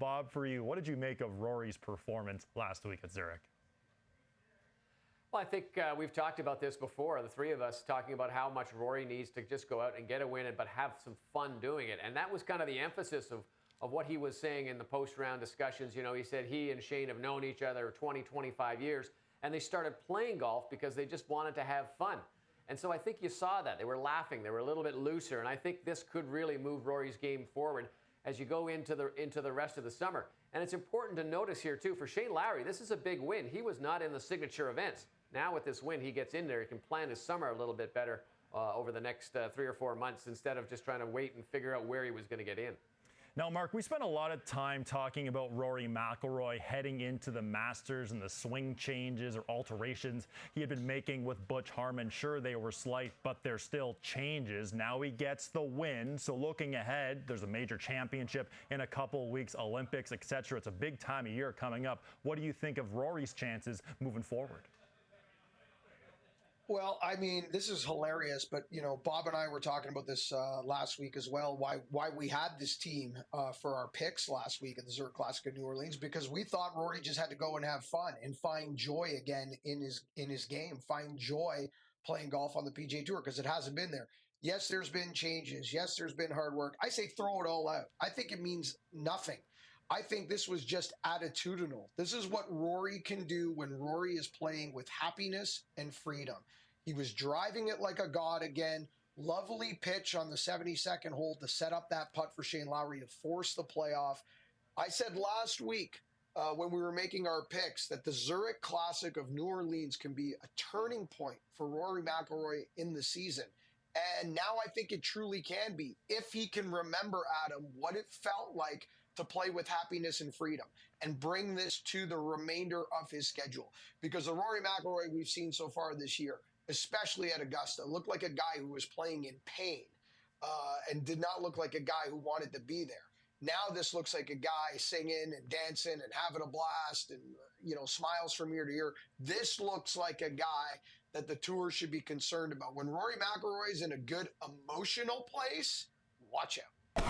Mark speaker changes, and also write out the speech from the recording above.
Speaker 1: Bob, for you, what did you make of Rory's performance last week at Zurich?
Speaker 2: Well, I think we've talked about this before, the three of us talking about how much Rory needs to just go out and get a win, but have some fun doing it. And that was kind of the emphasis of what he was saying in the post-round discussions. You know, he said he and Shane have known each other 20, 25 years, and they started playing golf because they just wanted to have fun. And so I think you saw that. They were laughing. They were a little bit looser. And I think this could really move Rory's game forward as you go into the rest of the summer. And it's important to notice here, too, for Shane Lowry, this is a big win. He was not in the signature events. Now with this win, he gets in there. He can plan his summer a little bit better over the next 3 or 4 months instead of just trying to wait and figure out where he was going to get in.
Speaker 1: Now, Mark, we spent a lot of time talking about Rory McIlroy heading into the Masters and the swing changes or alterations he had been making with Butch Harmon. Sure, they were slight, but they're still changes. Now he gets the win. So looking ahead, there's a major championship in a couple of weeks, Olympics, etc. It's a big time of year coming up. What do you think of Rory's chances moving forward?
Speaker 3: Well, I mean, this is hilarious, but, you know, Bob and I were talking about this last week as well, why we had this team for our picks last week at the Zurich Classic in New Orleans, because we thought Rory just had to go and have fun and find joy again in his game, find joy playing golf on the PGA Tour, because it hasn't been there. Yes, there's been changes. Yes, there's been hard work. I say throw it all out. I think it means nothing. I think this was just attitudinal. This is what Rory can do when Rory is playing with happiness and freedom. He was driving it like a god again. Lovely pitch on the 72nd hole to set up that putt for Shane Lowry to force the playoff. I said last week when we were making our picks that the Zurich Classic of New Orleans can be a turning point for Rory McIlroy in the season. And now I think it truly can be, if he can remember, Adam, what it felt like to play with happiness and freedom and bring this to the remainder of his schedule. Because the Rory McIlroy we've seen so far this year, especially at Augusta, looked like a guy who was playing in pain and did not look like a guy who wanted to be there. Now this looks like a guy singing and dancing and having a blast and, you know, smiles from ear to ear. This looks like a guy that the tour should be concerned about. When Rory McIlroy is in a good emotional place, watch out.